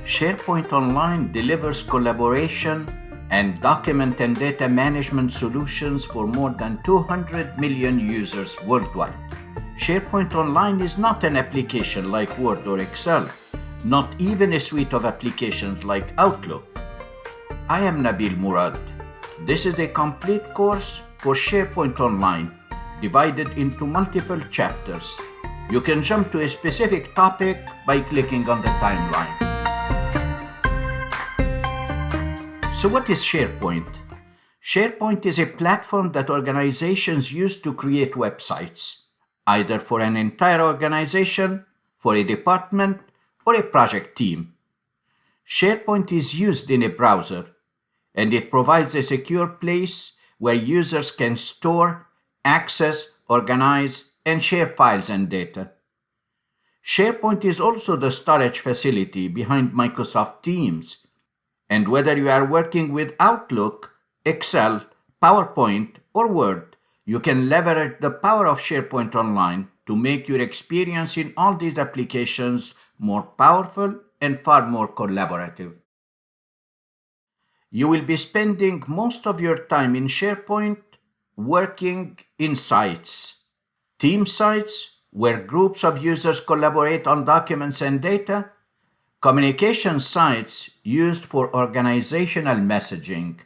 SharePoint Online delivers collaboration and document and data management solutions for more than 200 million users worldwide. SharePoint Online is not an application like Word or Excel, not even a suite of applications like Outlook. I am Nabil Murad. This is a complete course for SharePoint Online, divided into multiple chapters. You can jump to a specific topic by clicking on the timeline. So what is SharePoint? SharePoint is a platform that organizations use to create websites, either for an entire organization, for a department, or a project team. SharePoint is used in a browser, and it provides a secure place where users can store, access, organize, and share files and data. SharePoint is also the storage facility behind Microsoft Teams, and whether you are working with Outlook, Excel, PowerPoint, or Word, you can leverage the power of SharePoint Online to make your experience in all these applications more powerful and far more collaborative. You will be spending most of your time in SharePoint working in sites. Team sites, where groups of users collaborate on documents and data. Communication sites used for organizational messaging.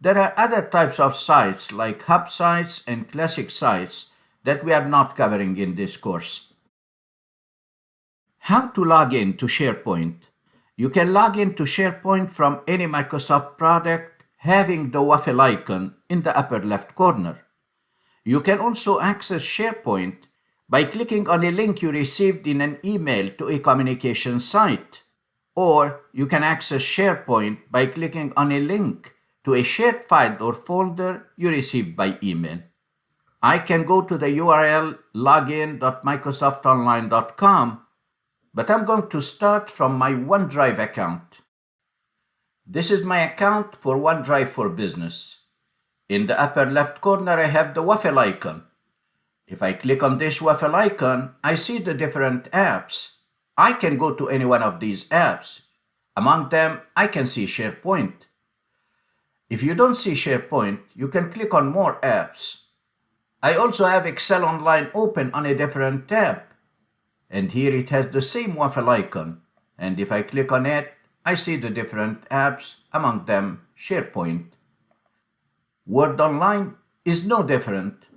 There are other types of sites like hub sites and classic sites that we are not covering in this course. How to log in to SharePoint? You can log in to SharePoint from any Microsoft product having the waffle icon in the upper left corner. You can also access SharePoint by clicking on a link you received in an email to a communication site, or you can access SharePoint by clicking on a link to a shared file or folder you received by email. I can go to the URL login.microsoftonline.com, but I'm going to start from my OneDrive account. This is my account for OneDrive for Business. In the upper left corner, I have the waffle icon. If I click on this waffle icon, I see the different apps. I can go to any one of these apps. Among them, I can see SharePoint. If you don't see SharePoint, you can click on More Apps. I also have Excel Online open on a different tab. And here it has the same waffle icon. And if I click on it, I see the different apps, among them SharePoint. Word Online is no different.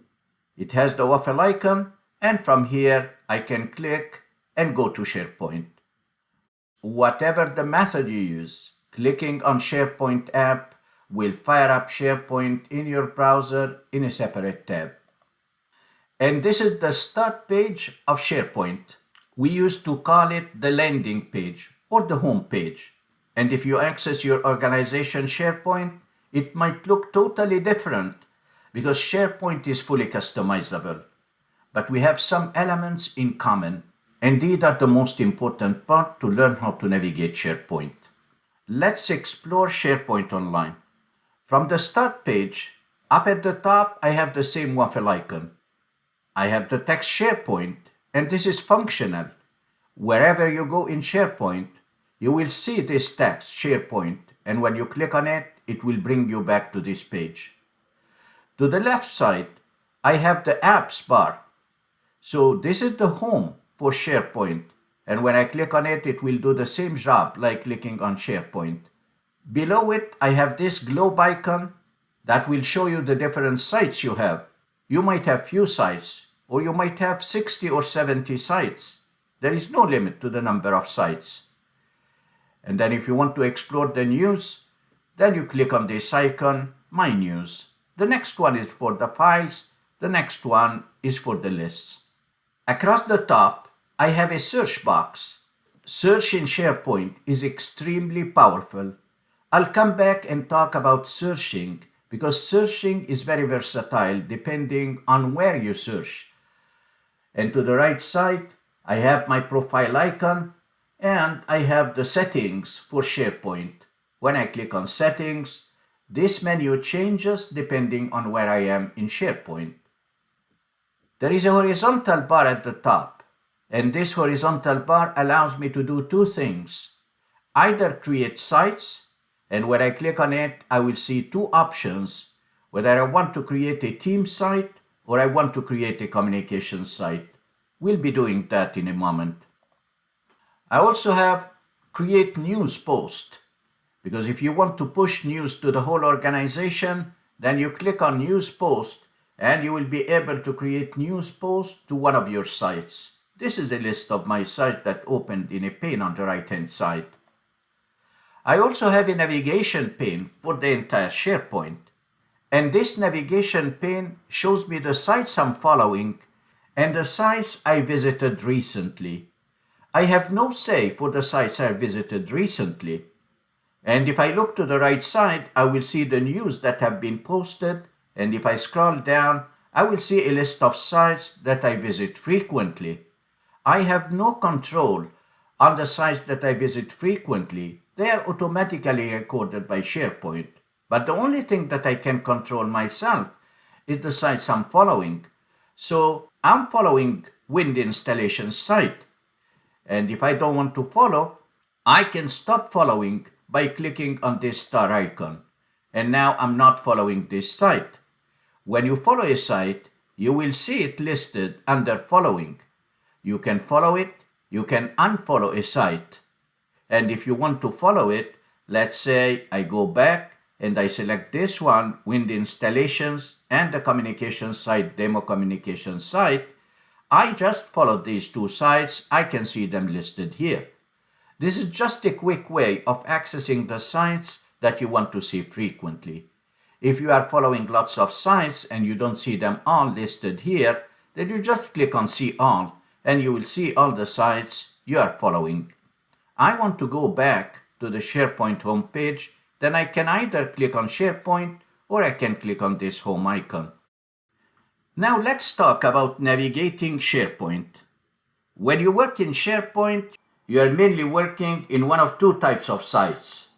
It has the waffle icon, and from here I can click and go to SharePoint. Whatever the method you use, clicking on SharePoint app will fire up SharePoint in your browser in a separate tab. And this is the start page of SharePoint. We used to call it the landing page or the home page. And if you access your organization SharePoint, it might look totally different because SharePoint is fully customizable. But we have some elements in common, and these are the most important part to learn how to navigate SharePoint. Let's explore SharePoint Online. From the start page, up at the top, I have the same waffle icon. I have the text SharePoint, and this is functional. Wherever you go in SharePoint, you will see this text SharePoint, and when you click on it, it will bring you back to this page. To the left side, I have the apps bar. So this is the home for SharePoint, and when I click on it, it will do the same job like clicking on SharePoint. Below it, I have this globe icon that will show you the different sites you have. You might have few sites, or you might have 60 or 70 sites. There is no limit to the number of sites. And then if you want to explore the news, then you click on this icon, My News. The next one is for the files. The next one is for the lists. Across the top, I have a search box. Search in SharePoint is extremely powerful. I'll come back and talk about searching because searching is very versatile depending on where you search. And to the right side, I have my profile icon and I have the settings for SharePoint. When I click on settings, this menu changes depending on where I am in SharePoint. There is a horizontal bar at the top, and this horizontal bar allows me to do two things. either create sites, and when I click on it, I will see two options, whether I want to create a team site or I want to create a communication site. We'll be doing that in a moment. I also have create news post, because if you want to push news to the whole organization, then you click on news post and you will be able to create news post to one of your sites. This is a list of my sites that opened in a pane on the right-hand side. I also have a navigation pane for the entire SharePoint. And this navigation pane shows me the sites I'm following and the sites I visited recently. I have no say for the sites I visited recently. And if I look to the right side, I will see the news that have been posted. And if I scroll down, I will see a list of sites that I visit frequently. I have no control on the sites that I visit frequently. They are automatically recorded by SharePoint. But the only thing that I can control myself is the sites I'm following. So I'm following Wind Installation site. And if I don't want to follow, I can stop following by clicking on this star icon. And now I'm not following this site. When you follow a site, you will see it listed under following. You can follow it, you can unfollow a site. And if you want to follow it, let's say I go back and I select this one, Wind Installations, and the communication site, Demo Communication Site. I just followed these two sites. I can see them listed here. This is just a quick way of accessing the sites that you want to see frequently. If you are following lots of sites and you don't see them all listed here, then you just click on See All and you will see all the sites you are following. I want to go back to the SharePoint homepage, then I can either click on SharePoint or I can click on this home icon. Now let's talk about navigating SharePoint. When you work in SharePoint, you are mainly working in one of two types of sites,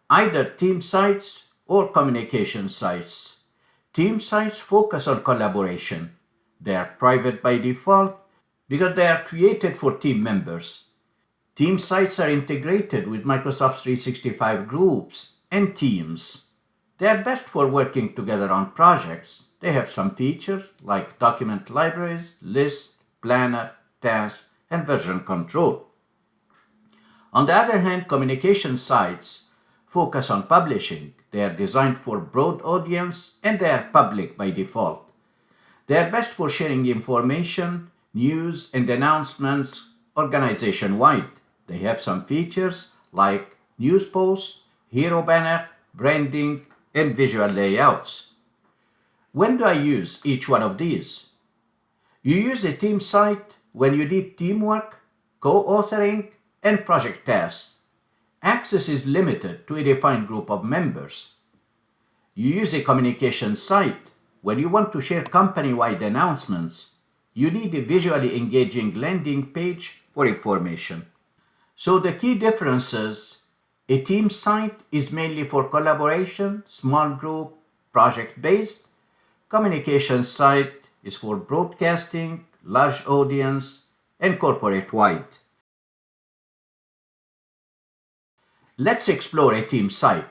either team sites or communication sites. Team sites focus on collaboration. They are private by default because they are created for team members. Team sites are integrated with Microsoft 365 groups and teams. They are best for working together on projects. They have some features like document libraries, lists, planner, tasks, and version control. On the other hand, communication sites focus on publishing. They are designed for broad audience and they are public by default. They are best for sharing information, news, and announcements organization-wide. They have some features like news posts, hero banner, branding, and visual layouts. When do I use each one of these? You use a team site when you need teamwork, co-authoring, and project tasks. Access is limited to a defined group of members. You use a communication site when you want to share company-wide announcements. You need a visually engaging landing page for information. So the key differences: a team site is mainly for collaboration, small group, project-based. Communication site is for broadcasting, large audience, and corporate-wide. Let's explore a team site.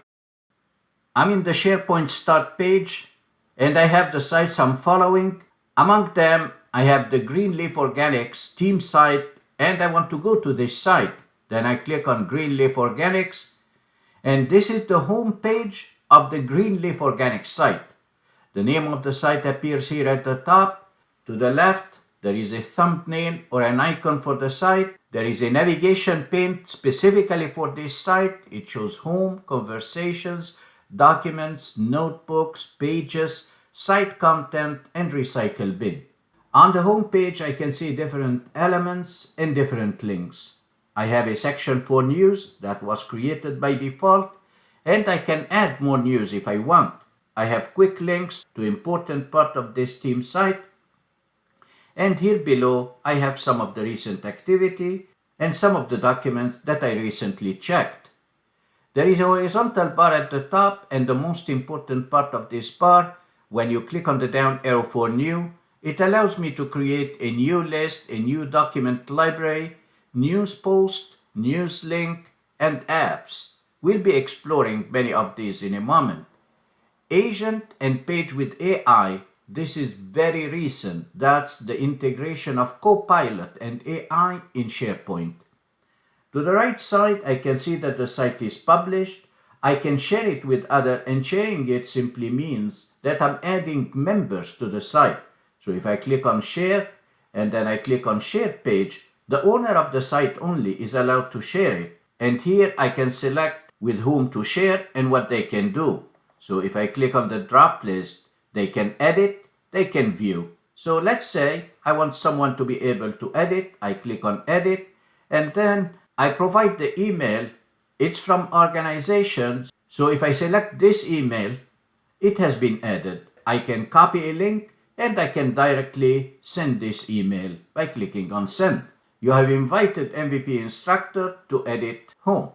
I'm in the SharePoint Start page, and I have the sites I'm following. Among them, I have the Greenleaf Organics team site, and I want to go to this site. Then I click on Greenleaf Organics, and this is the home page of the Greenleaf Organics site. The name of the site appears here at the top. To the left, there is a thumbnail or an icon for the site. There is a navigation pane specifically for this site. It shows home, conversations, documents, notebooks, pages, site content, and recycle bin. On the home page, I can see different elements and different links. I have a section for news that was created by default, and I can add more news if I want. I have quick links to important part of this team site. And here below, I have some of the recent activity and some of the documents that I recently checked. There is a horizontal bar at the top, and the most important part of this bar, when you click on the down arrow for new, it allows me to create a new list, a new document library, news post, news link, and apps. We'll be exploring many of these in a moment. Agent and page with AI, this is very recent. That's the integration of Copilot and AI in SharePoint. To the right side, I can see that the site is published. I can share it with others, and sharing it simply means that I'm adding members to the site. So if I click on share and then I click on share page, the owner of the site only is allowed to share it. And here I can select with whom to share and what they can do. So if I click on the drop list, they can edit, they can view. So let's say I want someone to be able to edit. I click on edit, and then I provide the email. It's from organizations. So if I select this email, it has been added. I can copy a link and I can directly send this email by clicking on send. You have invited MVP Instructor to edit home.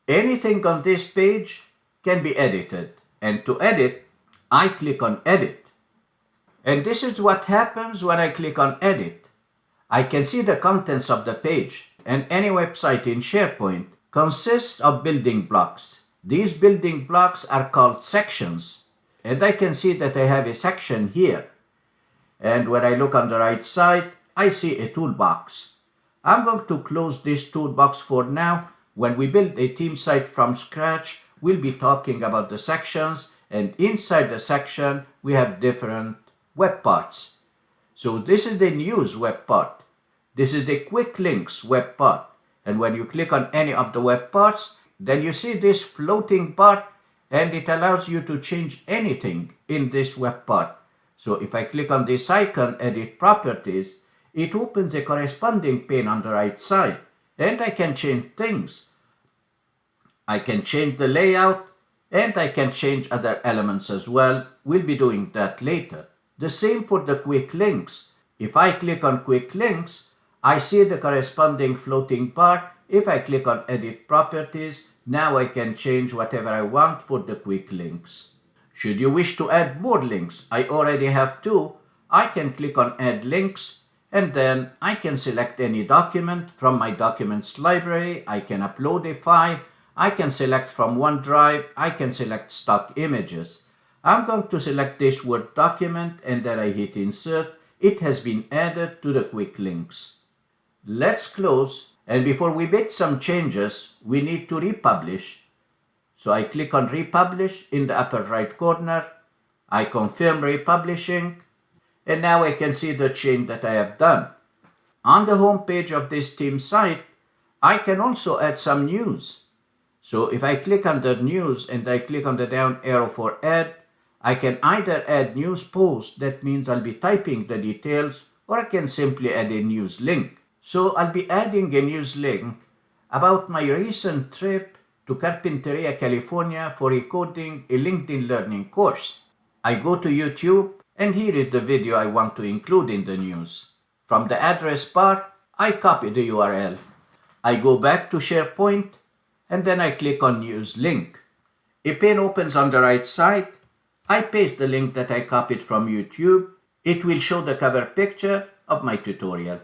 Anything on this page can be edited. And to edit, I click on edit. And this is what happens when I click on edit. I can see the contents of the page, and any website in SharePoint consists of building blocks. These building blocks are called sections. And I can see that I have a section here. And when I look on the right side, I see a toolbox. I'm going to close this toolbox for now. When we build a team site from scratch, we'll be talking about the sections, and inside the section, we have different web parts. So this is the news web part. This is the quick links web part. And when you click on any of the web parts, then you see this floating bar, and it allows you to change anything in this web part. So if I click on this icon, edit properties, it opens a corresponding pane on the right side, and I can change things. I can change the layout, and I can change other elements as well. We'll be doing that later. The same for the quick links. If I click on quick links, I see the corresponding floating bar. If I click on edit properties, now I can change whatever I want for the quick links. Should you wish to add more links, I already have two. I can click on add links, and then I can select any document from my documents library. I can upload a file. I can select from OneDrive. I can select stock images. I'm going to select this Word document, and then I hit insert. It has been added to the quick links. Let's close, and before we make some changes, we need to republish. So I click on republish in the upper right corner. I confirm republishing, and now I can see the change that I have done. On the home page of this team site, I can also add some news. So if I click on the news and I click on the down arrow for add, I can either add news post, that means I'll be typing the details, or I can simply add a news link. So I'll be adding a news link about my recent trip to Carpinteria, California for recording a LinkedIn Learning course. I go to YouTube, and here is the video I want to include in the news. From the address bar, I copy the URL. I go back to SharePoint, and then I click on News Link. A pane opens on the right side. I paste the link that I copied from YouTube. It will show the cover picture of my tutorial.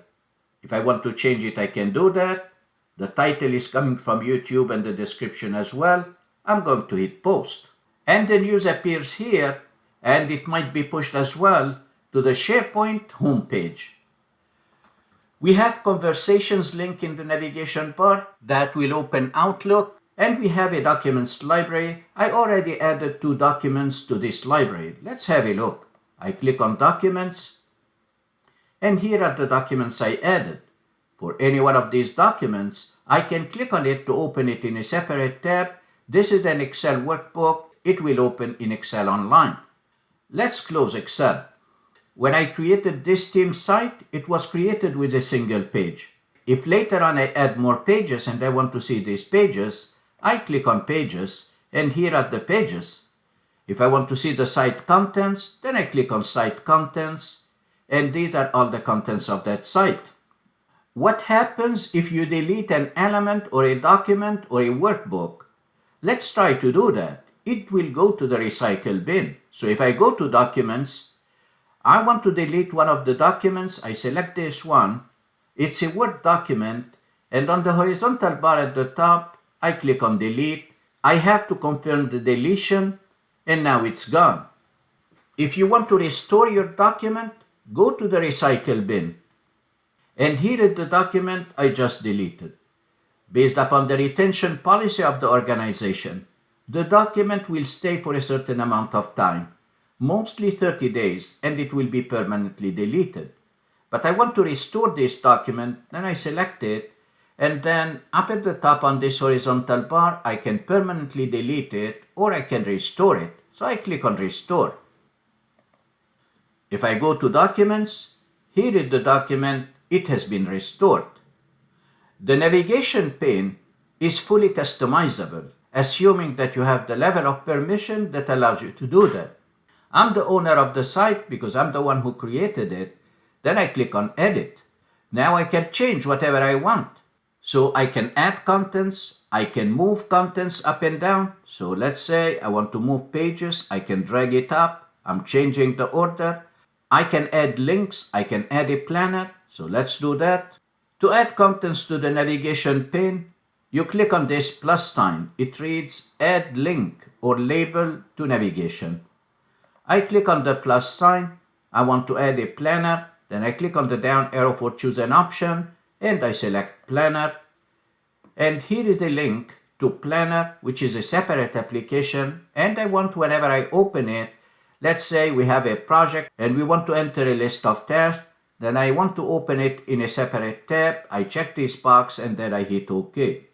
If I want to change it, I can do that. The title is coming from YouTube and the description as well. I'm going to hit post. And the news appears here, and it might be pushed as well to the SharePoint homepage. We have conversations link in the navigation bar that will open Outlook, and we have a documents library. I already added 2 documents to this library. Let's have a look. I click on documents, and here are the documents I added. For any one of these documents, I can click on it to open it in a separate tab. This is an Excel workbook. It will open in Excel Online. Let's close Excel. When I created this team site, it was created with a single page. If later on I add more pages and I want to see these pages, I click on Pages, and here are the pages. If I want to see the site contents, then I click on Site Contents, and these are all the contents of that site. What happens if you delete an element or a document or a workbook? Let's try to do that. It will go to the recycle bin. So if I go to Documents, I want to delete one of the documents. I select this one. It's a Word document, and on the horizontal bar at the top, I click on delete. I have to confirm the deletion, and now it's gone. If you want to restore your document, go to the recycle bin. And here is the document I just deleted. Based upon the retention policy of the organization, the document will stay for a certain amount of time, mostly 30 days, and it will be permanently deleted. But I want to restore this document, then I select it, and then up at the top on this horizontal bar, I can permanently delete it or I can restore it. So I click on Restore. If I go to Documents, here is the document, it has been restored. The navigation pane is fully customizable, assuming that you have the level of permission that allows you to do that. I'm the owner of the site because I'm the one who created it. Then I click on Edit. Now I can change whatever I want. So I can add contents, I can move contents up and down. So let's say I want to move pages, I can drag it up. I'm changing the order. I can add links, I can add a planner. So let's do that. To add contents to the navigation pane, you click on this plus sign. It reads Add Link or Label to Navigation. I click on the plus sign. I want to add a planner. Then I click on the down arrow for choose an option and I select Planner. And here is a link to Planner, which is a separate application. And I want whenever I open it, let's say we have a project and we want to enter a list of tasks. Then I want to open it in a separate tab. I check this box and then I hit OK.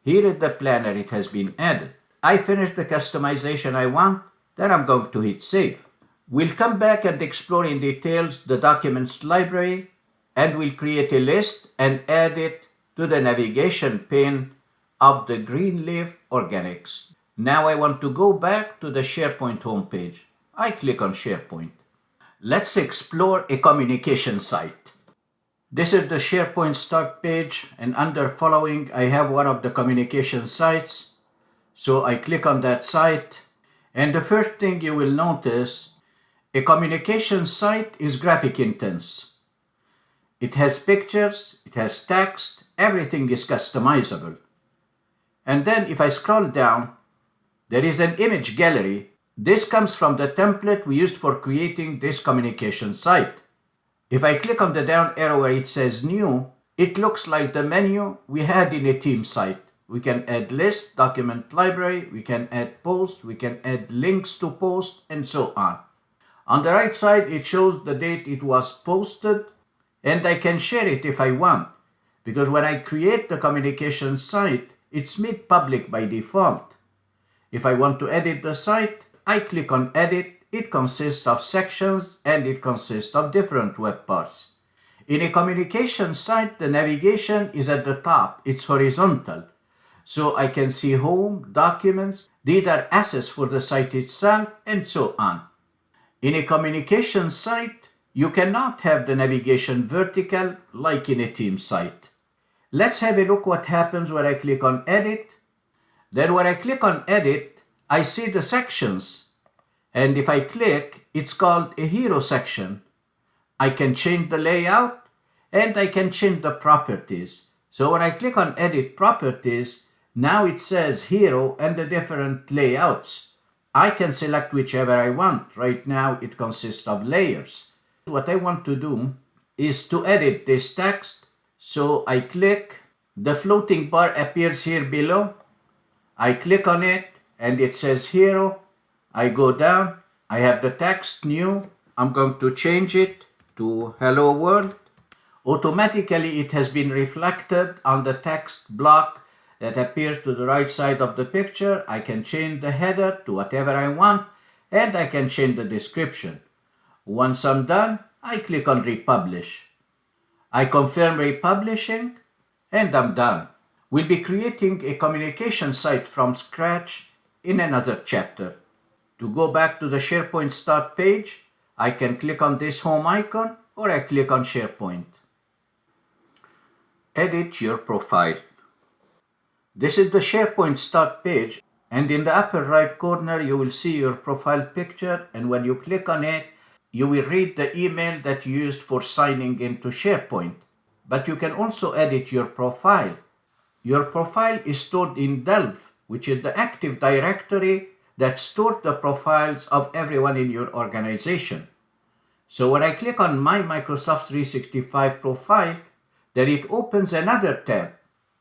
Here is the planner, it has been added. I finished the customization I want, then I'm going to hit Save. We'll come back and explore in details the documents library and we'll create a list and add it to the navigation pane of the Greenleaf Organics. Now I want to go back to the SharePoint homepage. I click on SharePoint. Let's explore a communication site. This is the SharePoint start page and under following I have one of the communication sites. So I click on that site and the first thing you will notice, a communication site is graphic intense. It has pictures, it has text, everything is customizable. And then if I scroll down, there is an image gallery. This comes from the template we used for creating this communication site. If I click on the down arrow where it says New, it looks like the menu we had in a team site. We can add list, document library, we can add post, we can add links to post, and so on. On the right side, it shows the date it was posted, and I can share it if I want, because when I create the communication site, it's made public by default. If I want to edit the site, I click on Edit. It consists of sections and it consists of different web parts. In a communication site, the navigation is at the top. It's horizontal. So I can see Home, Documents. These are assets for the site itself and so on. In a communication site, you cannot have the navigation vertical like in a team site. Let's have a look what happens when I click on Edit. Then when I click on Edit, I see the sections, and if I click, it's called a hero section. I can change the layout, and I can change the properties. So when I click on Edit Properties, now it says Hero and the different layouts. I can select whichever I want. Right now, it consists of layers. What I want to do is to edit this text. So I click, the floating bar appears here below. I click on it, and it says Hero. I go down, I have the text new. I'm going to change it to Hello World. Automatically it has been reflected on the text block that appears to the right side of the picture. I can change the header to whatever I want and I can change the description. Once I'm done, I click on Republish. I confirm republishing and I'm done. We'll be creating a communication site from scratch in another chapter. To go back to the SharePoint start page, I can click on this home icon or I click on SharePoint. Edit your profile. This is the SharePoint start page, and in the upper right corner you will see your profile picture, and when you click on it, you will read the email that you used for signing into SharePoint. But you can also edit your profile. Your profile is stored in Delve, which is the Active Directory that stores the profiles of everyone in your organization. So when I click on My Microsoft 365 profile, then it opens another tab.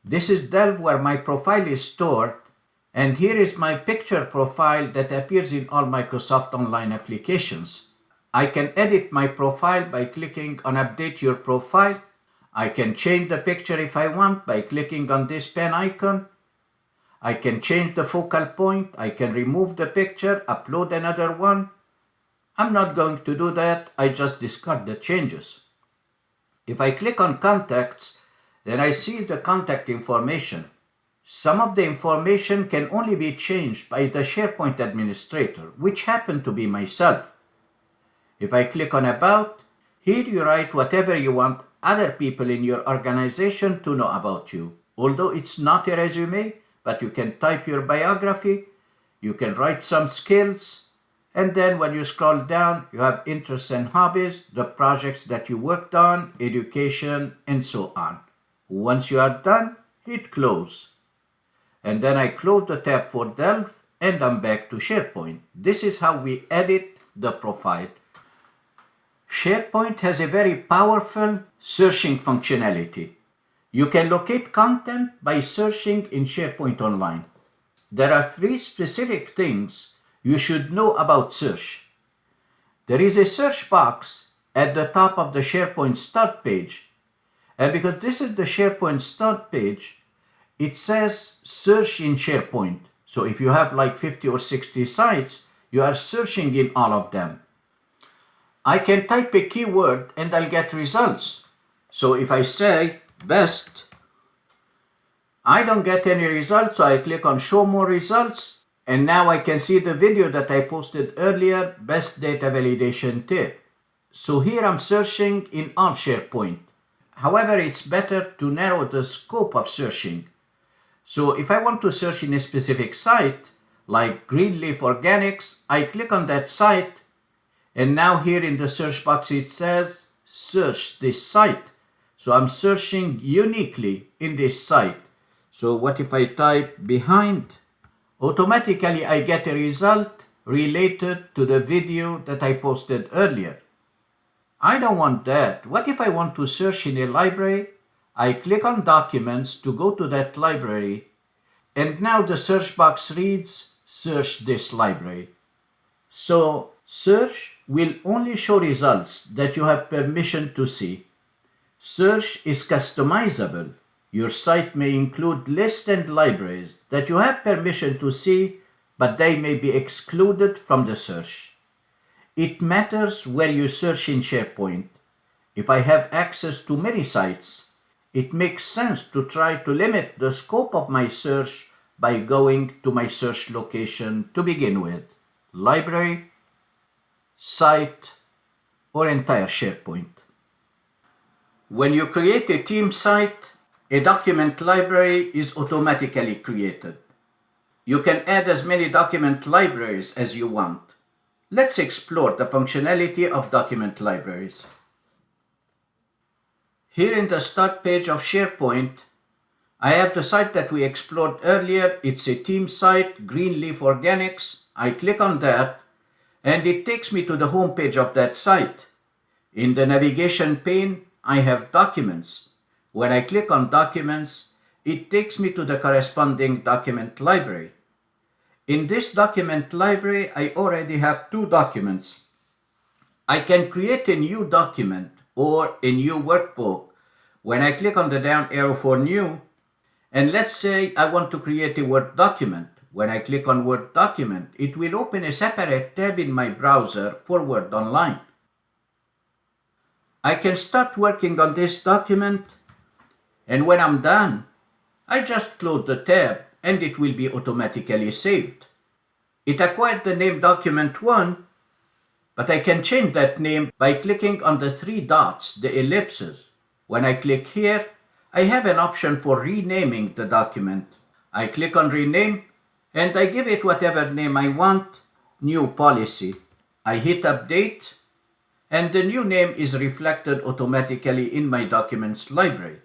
This is Delve where my profile is stored, and here is my picture profile that appears in all Microsoft Online applications. I can edit my profile by clicking on Update Your Profile. I can change the picture if I want by clicking on this pen icon. I can change the focal point. I can remove the picture, upload another one. I'm not going to do that. I just discard the changes. If I click on Contacts, then I see the contact information. Some of the information can only be changed by the SharePoint administrator, which happened to be myself. If I click on About, here you write whatever you want other people in your organization to know about you. Although it's not a resume, but you can type your biography, you can write some skills, and then when you scroll down, you have interests and hobbies, the projects that you worked on, education, and so on. Once you are done, hit Close. And then I close the tab for Delve, and I'm back to SharePoint. This is how we edit the profile. SharePoint has a very powerful searching functionality. You can locate content by searching in SharePoint Online. There are 3 specific things you should know about search. There is a search box at the top of the SharePoint Start page. And because this is the SharePoint Start page, it says Search in SharePoint. So if you have like 50 or 60 sites, you are searching in all of them. I can type a keyword and I'll get results. So if I say best, I don't get any results, so I click on Show More Results, and now I can see the video that I posted earlier, Best Data Validation Tip. So here I'm searching in all SharePoint. However, it's better to narrow the scope of searching. So if I want to search in a specific site, like Greenleaf Organics, I click on that site, and now here in the search box it says, search this site. So I'm searching uniquely in this site. So what if I type behind? Automatically I get a result related to the video that I posted earlier. I don't want that. What if I want to search in a library? I click on Documents to go to that library, and now the search box reads, search this library. So search will only show results that you have permission to see. Search is customizable. Your site may include lists and libraries that you have permission to see, but they may be excluded from the search. It matters where you search in SharePoint. If I have access to many sites, it makes sense to try to limit the scope of my search by going to my search location to begin with: library, site, or entire SharePoint. When you create a team site, a document library is automatically created. You can add as many document libraries as you want. Let's explore the functionality of document libraries. Here in the Start page of SharePoint, I have the site that we explored earlier. It's a team site, Greenleaf Organics. I click on that, and it takes me to the home page of that site. In the navigation pane, I have Documents. When I click on Documents, it takes me to the corresponding document library. In this document library, I already have 2 documents. I can create a new document or a new workbook when I click on the down arrow for New. And let's say I want to create a Word document. When I click on Word document, it will open a separate tab in my browser for Word Online. I can start working on this document, and when I'm done, I just close the tab and it will be automatically saved. It acquired the name Document 1, but I can change that name by clicking on the 3 dots, the ellipses. When I click here, I have an option for renaming the document. I click on Rename, and I give it whatever name I want, New Policy. I hit Update, and the new name is reflected automatically in my documents library.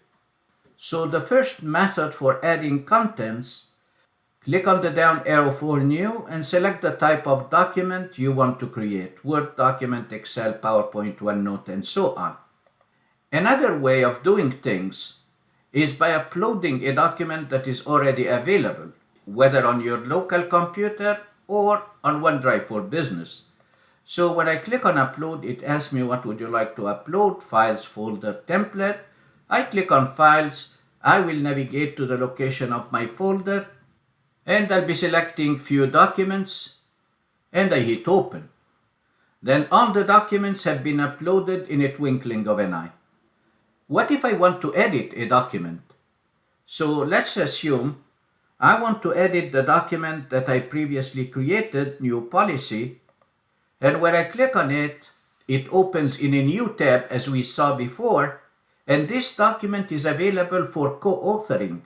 So the first method for adding contents, click on the down arrow for New and select the type of document you want to create. Word document, Excel, PowerPoint, OneNote, and so on. Another way of doing things is by uploading a document that is already available, whether on your local computer or on OneDrive for Business. So when I click on Upload, it asks me what would you like to upload, Files, Folder, Template. I click on Files. I will navigate to the location of my folder, and I'll be selecting Few Documents, and I hit Open. Then all the documents have been uploaded in a twinkling of an eye. What if I want to edit a document? So let's assume I want to edit the document that I previously created, New Policy, and when I click on it, it opens in a new tab as we saw before, and this document is available for co-authoring.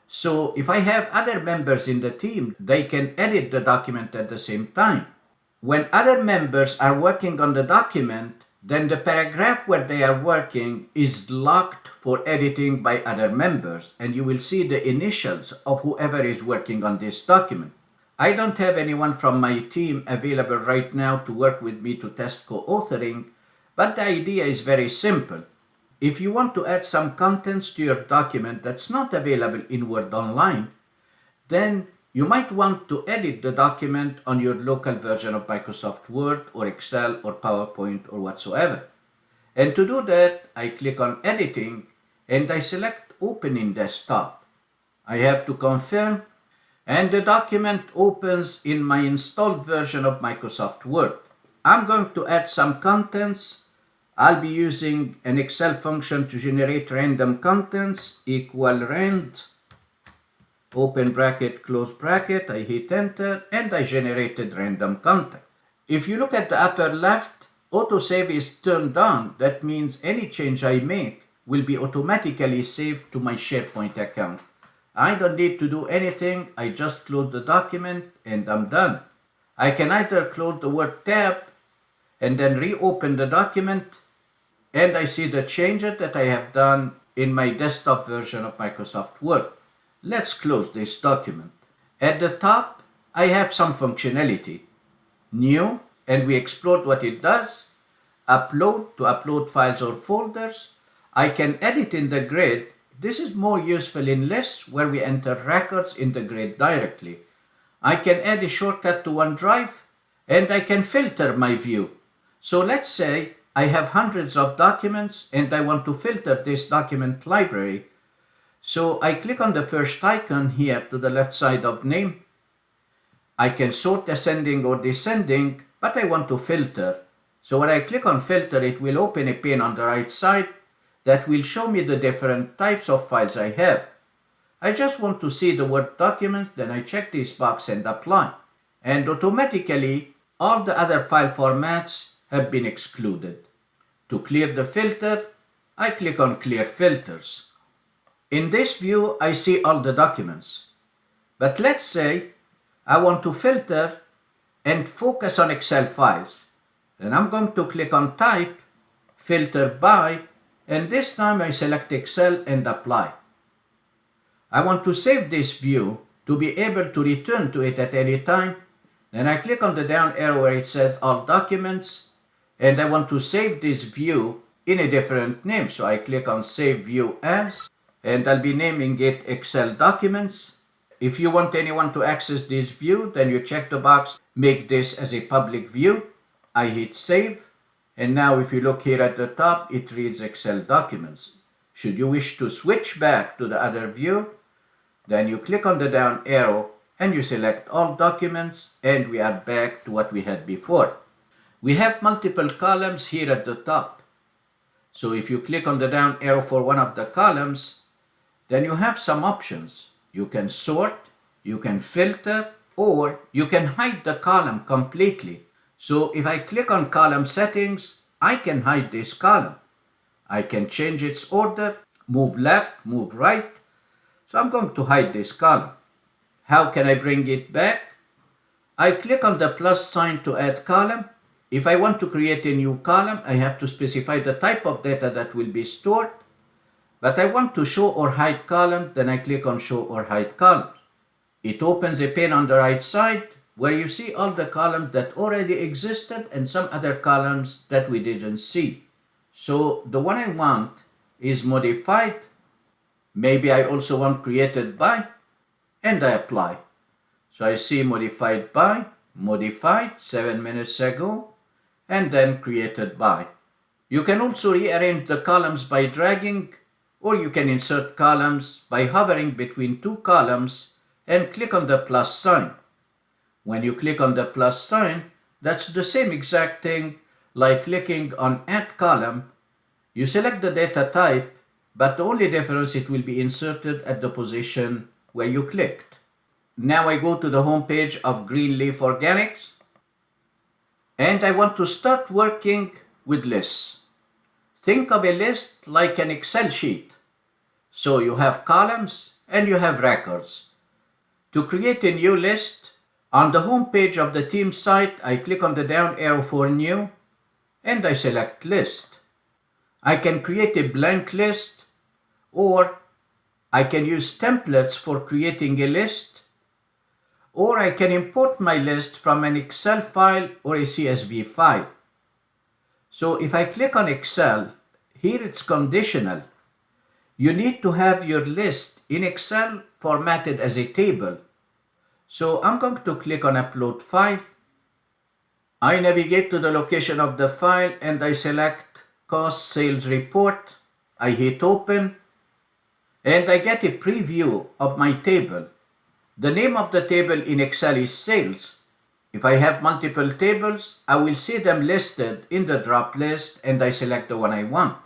So if I have other members in the team, they can edit the document at the same time. When other members are working on the document, then the paragraph where they are working is locked for editing by other members, and you will see the initials of whoever is working on this document. I don't have anyone from my team available right now to work with me to test co-authoring, but the idea is very simple. If you want to add some contents to your document that's not available in Word Online, then you might want to edit the document on your local version of Microsoft Word or Excel or PowerPoint or whatsoever. And to do that, I click on Editing and I select Open in Desktop. I have to confirm, and the document opens in my installed version of Microsoft Word. I'm going to add some contents. I'll be using an Excel function to generate random contents, equal rand, open bracket, close bracket. I hit enter and I generated random content. If you look at the upper left, autosave is turned on. That means any change I make will be automatically saved to my SharePoint account. I don't need to do anything. I just close the document and I'm done. I can either close the Word tab and then reopen the document, and I see the changes that I have done in my desktop version of Microsoft Word. Let's close this document. At the top, I have some functionality. New, and we explored what it does. Upload, to upload files or folders. I can edit in the grid. This is more useful in lists where we enter records in the grid directly. I can add a shortcut to OneDrive, and I can filter my view. So let's say I have hundreds of documents and I want to filter this document library. So I click on the first icon here to the left side of name. I can sort ascending or descending, but I want to filter. So when I click on filter, it will open a pane on the right side that will show me the different types of files I have. I just want to see the Word document, then I check this box and apply. And automatically, all the other file formats have been excluded. To clear the filter, I click on Clear Filters. In this view, I see all the documents. But let's say I want to filter and focus on Excel files. Then I'm going to click on Type, Filter By, and this time I select Excel and Apply. I want to save this view to be able to return to it at any time. Then I click on the down arrow where it says All Documents, and I want to save this view in a different name. So I click on Save View As, and I'll be naming it Excel Documents. If you want anyone to access this view, then you check the box, make this as a public view. I hit Save, and now if you look here at the top, it reads Excel Documents. Should you wish to switch back to the other view, then you click on the down arrow and you select All Documents, and we are back to what we had before. We have multiple columns here at the top. So if you click on the down arrow for one of the columns, then you have some options. You can sort, you can filter, or you can hide the column completely. So if I click on Column Settings, I can hide this column. I can change its order, move left, move right. So I'm going to hide this column. How can I bring it back? I click on the plus sign to add column. If I want to create a new column, I have to specify the type of data that will be stored. but I want to show or hide column, then I click on show or hide columns. It opens a pane on the right side where you see all the columns that already existed and some other columns that we didn't see. So the one I want is modified. Maybe I also want created by, and I apply. So I see modified by, modified 7 minutes ago, and then created by. You can also rearrange the columns by dragging, or you can insert columns by hovering between two columns and click on the plus sign. When you click on the plus sign, that's the same exact thing like clicking on add column. You select the data type, but the only difference, it will be inserted at the position where you clicked. Now I go to the home page of Greenleaf Organics, and I want to start working with lists. Think of a list like an Excel sheet. So you have columns and you have records. To create a new list, on the home page of the team site, I click on the down arrow for new, and I select list. I can create a blank list, or I can use templates for creating a list, or I can import my list from an Excel file or a CSV file. So if I click on Excel, here it's conditional. You need to have your list in Excel formatted as a table. So I'm going to click on Upload File. I navigate to the location of the file and I select Cost Sales Report. I hit Open and I get a preview of my table. The name of the table in Excel is Sales. If I have multiple tables, I will see them listed in the drop list and I select the one I want.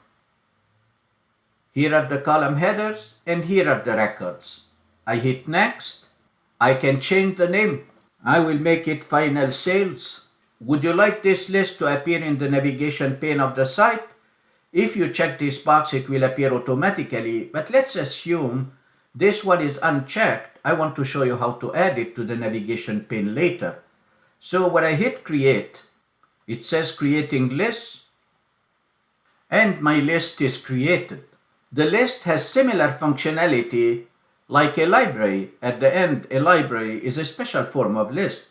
Here are the column headers and here are the records. I hit Next. I can change the name. I will make it Final Sales. Would you like this list to appear in the navigation pane of the site? If you check this box, it will appear automatically, but let's assume this one is unchecked. I want to show you how to add it to the navigation pane later. So when I hit Create, it says Creating List, and my list is created. The list has similar functionality like a library. At the end, a library is a special form of list.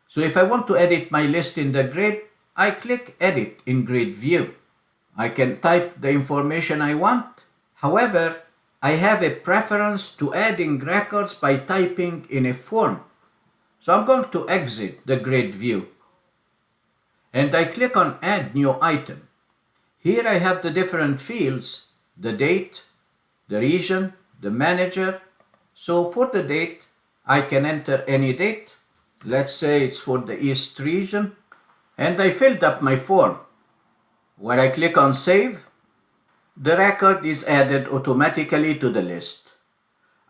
So if I want to edit my list in the grid, I click Edit in Grid View. I can type the information I want. However, I have a preference to adding records by typing in a form. So I'm going to exit the grid view. And I click on Add New Item. Here I have the different fields, the date, the region, the manager. So for the date, I can enter any date. Let's say it's for the East region. And I filled up my form. When I click on Save, the record is added automatically to the list.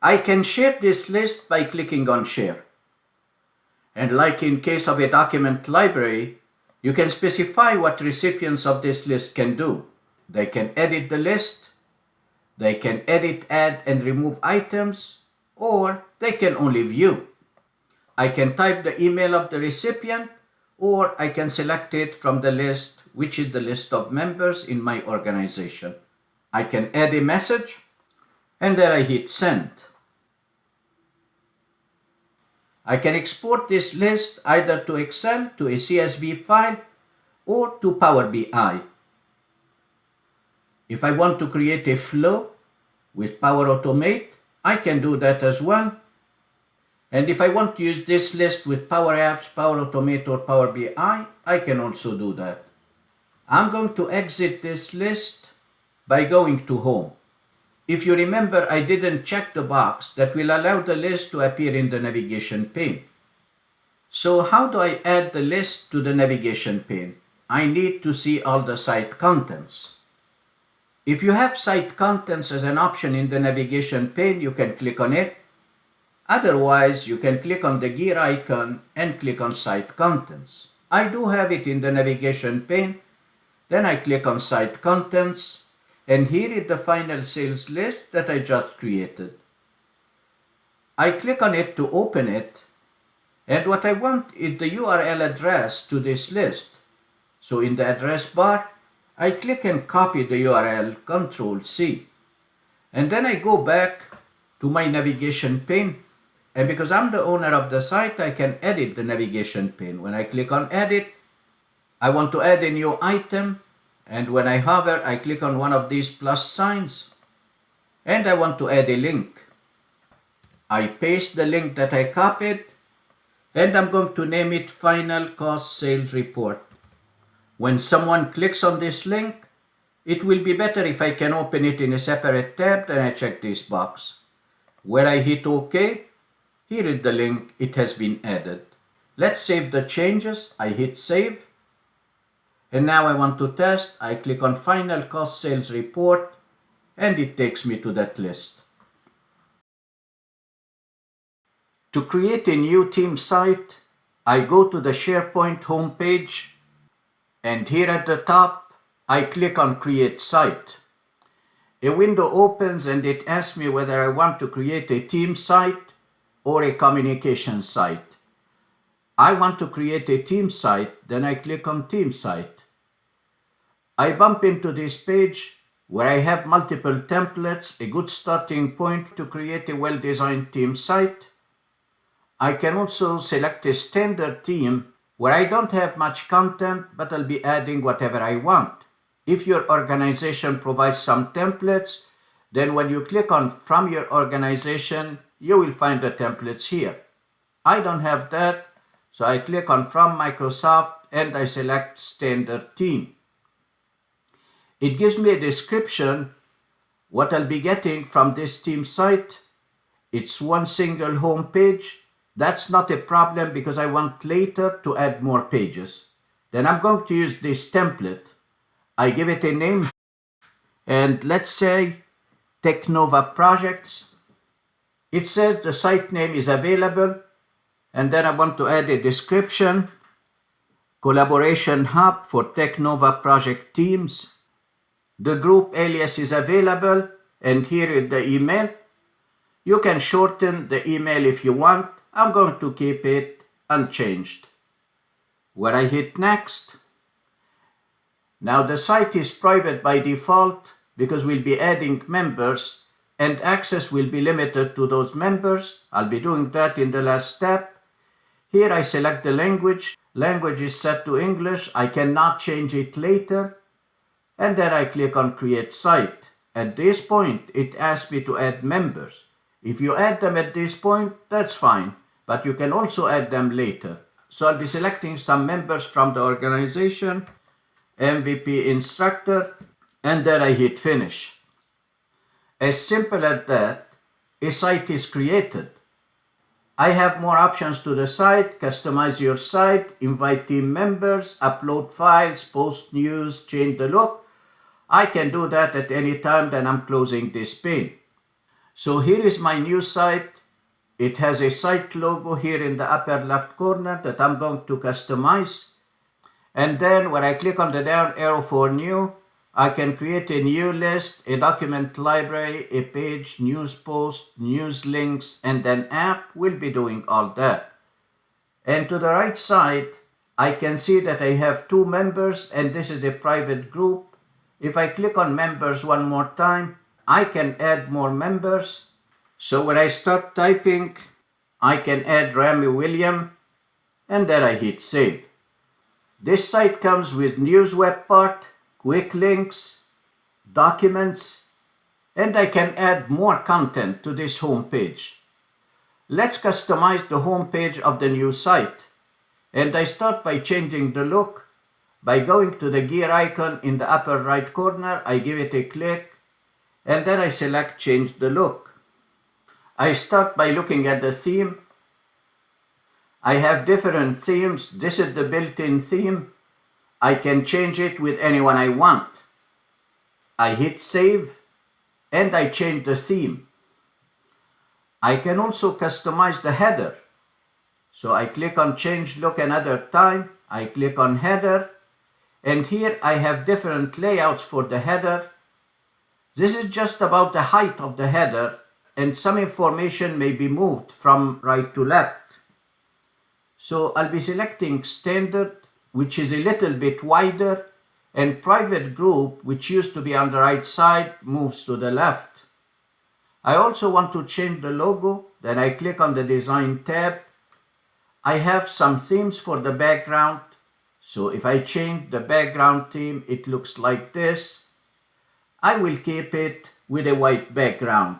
I can share this list by clicking on Share. And like in case of a document library, you can specify what recipients of this list can do. They can edit the list, they can edit, add, and remove items, or they can only view. I can type the email of the recipient, or I can select it from the list, which is the list of members in my organization. I can add a message, and then I hit Send. I can export this list either to Excel, to a CSV file, or to Power BI. If I want to create a flow with Power Automate, I can do that as well. And if I want to use this list with Power Apps, Power Automate, or Power BI, I can also do that. I'm going to exit this list by going to Home. If you remember, I didn't check the box that will allow the list to appear in the navigation pane. So how do I add the list to the navigation pane? I need to see all the site contents. If you have site contents as an option in the navigation pane, you can click on it. Otherwise, you can click on the gear icon and click on Site Contents. I do have it in the navigation pane. Then I click on Site Contents. And here is the final sales list that I just created. I click on it to open it. And what I want is the URL address to this list. So in the address bar, I click and copy the URL, Ctrl+C. And then I go back to my navigation pane. And because I'm the owner of the site, I can edit the navigation pane. When I click on edit, I want to add a new item. And when I hover, I click on one of these plus signs. And I want to add a link. I paste the link that I copied. And I'm going to name it Final Cost Sales Report. When someone clicks on this link, it will be better if I can open it in a separate tab. Then I check this box. Where I hit OK, here is the link, it has been added. Let's save the changes. I hit save. And now I want to test. I click on Final Cost Sales Report and it takes me to that list. To create a new team site, I go to the SharePoint homepage and here at the top, I click on Create Site. A window opens and it asks me whether I want to create a team site or a communication site. I want to create a team site, then I click on Team Site. I bump into this page where I have multiple templates, a good starting point to create a well-designed team site. I can also select a standard theme where I don't have much content, but I'll be adding whatever I want. If your organization provides some templates, then when you click on From Your Organization, you will find the templates here. I don't have that, so I click on From Microsoft and I select Standard Theme. It gives me a description what I'll be getting from this team site. It's one single home page. That's not a problem because I want later to add more pages. Then I'm going to use this template. I give it a name and let's say Technova Projects. It says the site name is available and then I want to add a description. Collaboration Hub for Technova project teams. The group alias is available and here is the email. You can shorten the email if you want. I'm going to keep it unchanged. Where I hit next. Now the site is private by default because we'll be adding members and access will be limited to those members. I'll be doing that in the last step. Here I select the language. Language is set to English. I cannot change it later. And then I click on Create Site. At this point, it asks me to add members. If you add them at this point, that's fine, but you can also add them later. So I'll be selecting some members from the organization, MVP instructor, and then I hit Finish. As simple as that, a site is created. I have more options to the site: customize your site, invite team members, upload files, post news, change the look. I can do that at any time. Then I'm closing this pane. So here is my new site. It has a site logo here in the upper left corner that I'm going to customize. And then when I click on the down arrow for new, I can create a new list, a document library, a page, news post, news links, and then app will be doing all that. And to the right side, I can see that I have 2 members and this is a private group. If I click on members one more time, I can add more members. So when I start typing, I can add Rami William and then I hit save. This site comes with news web part, quick links, documents, and I can add more content to this home page. Let's customize the home page of the new site. And I start by changing the look. By going to the gear icon in the upper right corner, I give it a click and then I select Change the Look. I start by looking at the theme. I have different themes. This is the built-in theme. I can change it with anyone I want. I hit Save and I change the theme. I can also customize the header. So I click on Change Look another time. I click on Header. And here I have different layouts for the header. This is just about the height of the header and some information may be moved from right to left. So I'll be selecting Standard, which is a little bit wider, and Private Group, which used to be on the right side, moves to the left. I also want to change the logo. Then I click on the Design tab. I have some themes for the background. So if I change the background theme, it looks like this. I will keep it with a white background.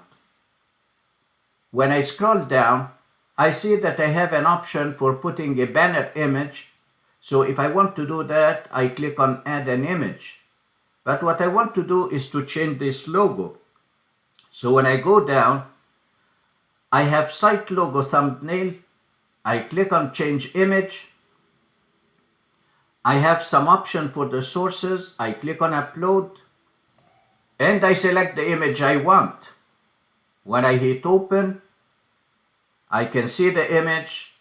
When I scroll down, I see that I have an option for putting a banner image. So if I want to do that, I click on Add an image. But what I want to do is to change this logo. So when I go down, I have Site Logo Thumbnail. I click on Change Image. I have some option for the sources. I click on Upload. And I select the image I want. When I hit Open, I can see the image.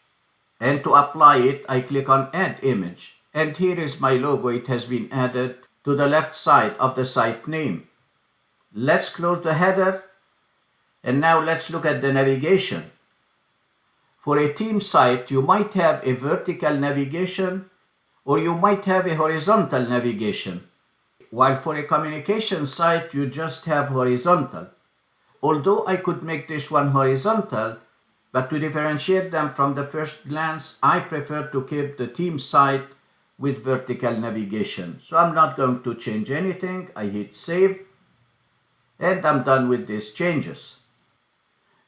And to apply it, I click on Add Image. And here is my logo. It has been added to the left side of the site name. Let's close the header. And now let's look at the navigation. For a team site, you might have a vertical navigation or you might have a horizontal navigation. While for a communication site, you just have horizontal. Although I could make this one horizontal, but to differentiate them from the first glance, I prefer to keep the team site with vertical navigation. So I'm not going to change anything. I hit Save, and I'm done with these changes.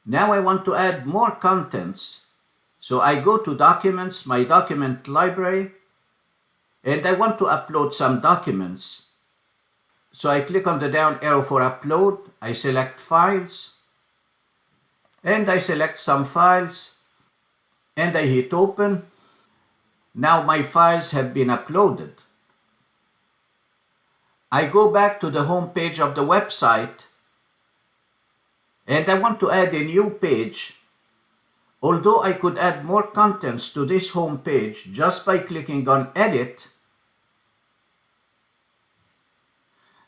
Now I want to add more contents. So I go to Documents, my document library, and I want to upload some documents. So I click on the down arrow for Upload. I select Files, and I select some files, and I hit Open. Now my files have been uploaded. I go back to the home page of the website, and I want to add a new page. Although I could add more contents to this home page just by clicking on Edit,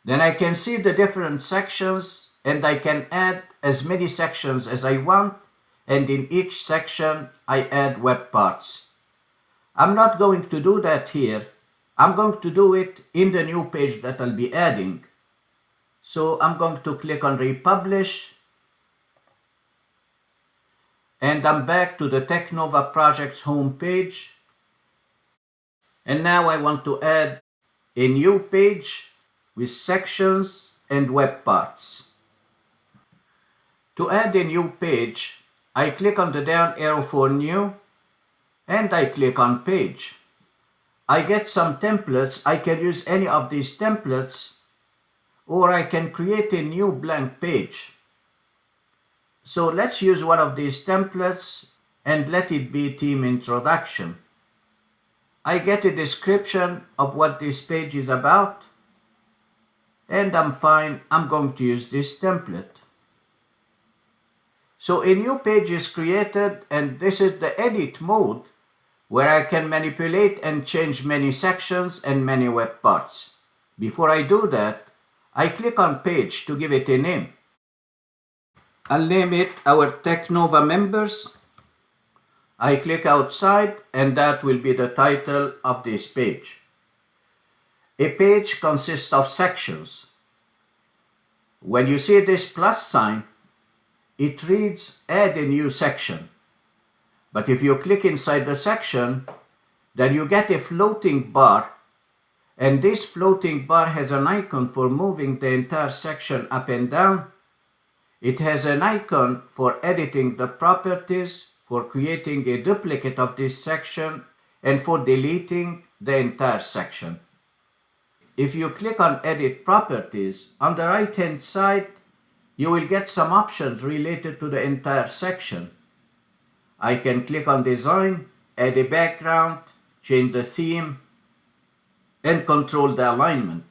then I can see the different sections and I can add as many sections as I want, and in each section I add web parts. I'm not going to do that here. I'm going to do it in the new page that I'll be adding. So I'm going to click on Republish, and I'm back to the Technova Projects home page. And now I want to add a new page with sections and web parts. To add a new page, I click on the down arrow for New, and I click on Page. I get some templates. I can use any of these templates, or I can create a new blank page. So let's use one of these templates and let it be Team Introduction. I get a description of what this page is about, and I'm fine. I'm going to use this template. So a new page is created, and this is the edit mode where I can manipulate and change many sections and many web parts. Before I do that, I click on Page to give it a name. I'll name it our Technova Members. I click outside, and that will be the title of this page. A page consists of sections. When you see this plus sign, it reads Add a new section. But if you click inside the section, then you get a floating bar, and this floating bar has an icon for moving the entire section up and down. It has an icon for editing the properties, for creating a duplicate of this section, and for deleting the entire section. If you click on Edit Properties, on the right hand side, you will get some options related to the entire section. I can click on Design, add a background, change the theme, and control the alignment.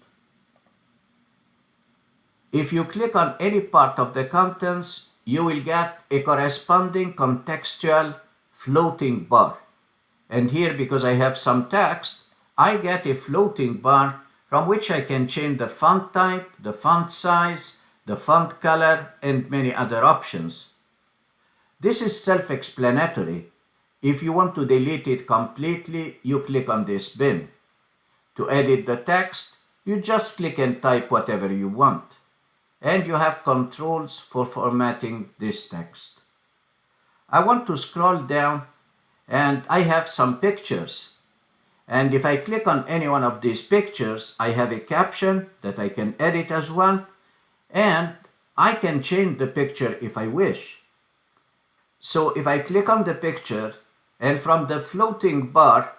If you click on any part of the contents, you will get a corresponding contextual floating bar. And here, because I have some text, I get a floating bar from which I can change the font type, the font size, the font color, and many other options. This is self-explanatory. If you want to delete it completely, you click on this bin. To edit the text, you just click and type whatever you want. and you have controls for formatting this text. I want to scroll down and I have some pictures. And if I click on any one of these pictures, I have a caption that I can edit as well, and I can change the picture if I wish. So if I click on the picture, and from the floating bar,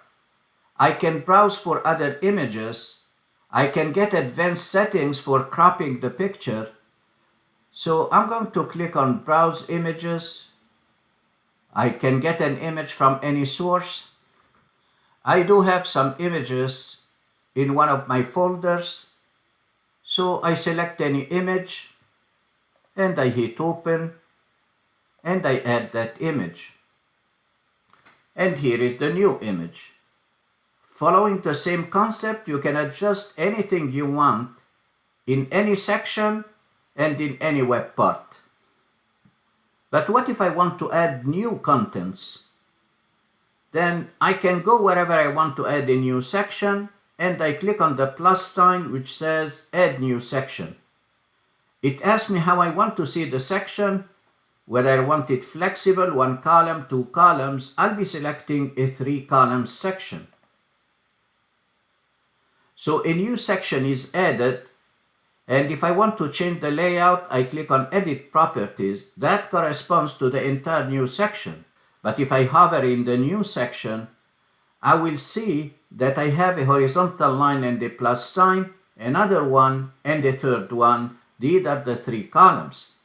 I can browse for other images. I can get advanced settings for cropping the picture. So I'm going to click on Browse Images. I can get an image from any source. I do have some images in one of my folders. So I select any image and I hit Open and I add that image. And here is the new image. Following the same concept, you can adjust anything you want in any section and in any web part. But what if I want to add new contents? Then I can go wherever I want to add a new section and I click on the plus sign which says Add New Section. It asks me how I want to see the section, whether I want it flexible, 1 column, 2 columns. I'll be selecting a 3 columns section. So a new section is added, and if I want to change the layout, I click on Edit Properties. That corresponds to the entire new section. But if I hover in the new section, I will see that I have a horizontal line and a plus sign, another one, and a third one. These are the 3 columns.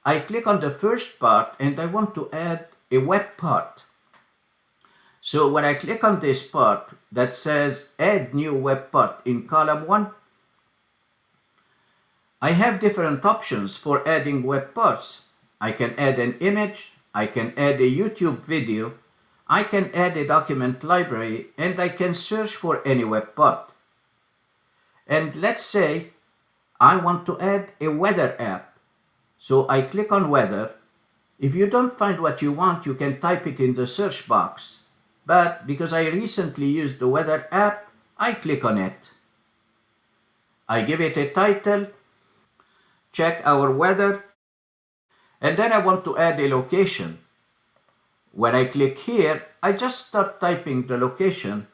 I click on the first part and I want to add a web part. So when I click on this part that says Add New Web Part in column 1, I have different options for adding web parts. I can add an image, I can add a YouTube video, I can add a document library, and I can search for any web part. And let's say I want to add a weather app. So I click on weather. If you don't find what you want, you can type it in the search box. But because I recently used the weather app, I click on it. I give it a title, check our weather, and then I want to add a location. When I click here, I just start typing the location.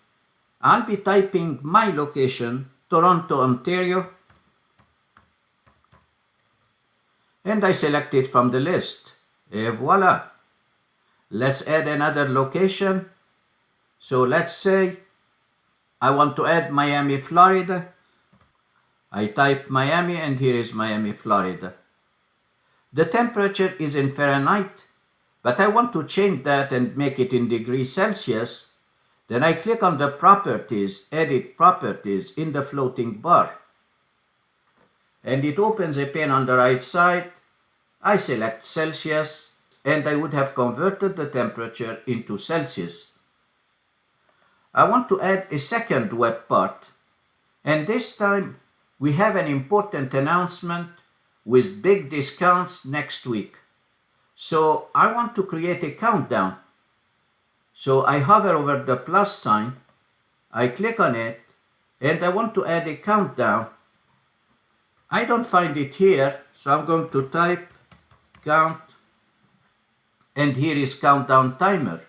I'll be typing my location, Toronto, Ontario, and I select it from the list. Et voila! Let's add another location. So let's say I want to add Miami, Florida. I type Miami and here is Miami, Florida. The temperature is in Fahrenheit, but I want to change that and make it in degrees Celsius. Then I click on the Properties, Edit Properties in the floating bar. And it opens a pane on the right side. I select Celsius and I would have converted the temperature into Celsius. I want to add a second web part, and this time we have an important announcement with big discounts next week. So I want to create a countdown. So I hover over the plus sign, I click on it, and I want to add a countdown. I don't find it here, so I'm going to type count, and here is countdown timer.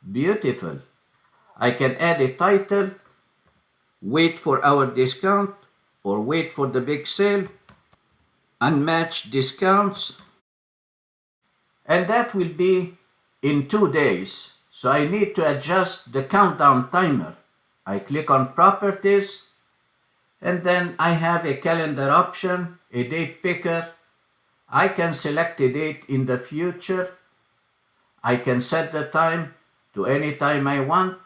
Beautiful. I can add a title, wait for our discount, or wait for the big sale, unmatched discounts, and that will be in 2 days. So I need to adjust the countdown timer. I click on Properties, and then I have a calendar option, a date picker. I can select a date in the future. I can set the time to any time I want.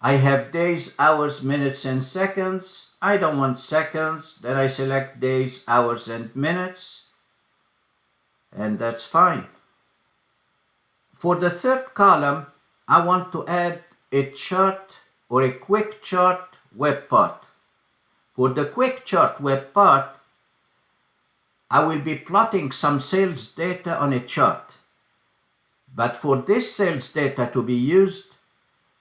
I have days, hours, minutes, and seconds. I don't want seconds. Then I select days, hours, and minutes. And that's fine. For the third column, I want to add a chart or a quick chart web part. For the quick chart web part, I will be plotting some sales data on a chart. But for this sales data to be used,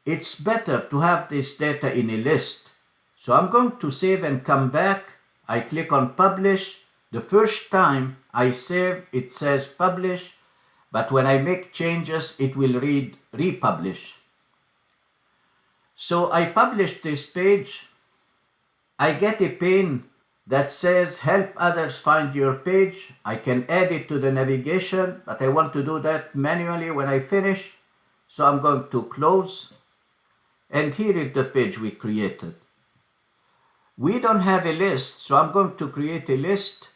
it's better to have this data in a list. So I'm going to save and come back. I click on publish. The first time I save, it says publish, but when I make changes, it will read republish. So I publish this page. I get a pane that says help others find your page. I can add it to the navigation, but I want to do that manually when I finish. So I'm going to close. And here is the page we created. We don't have a list, so I'm going to create a list.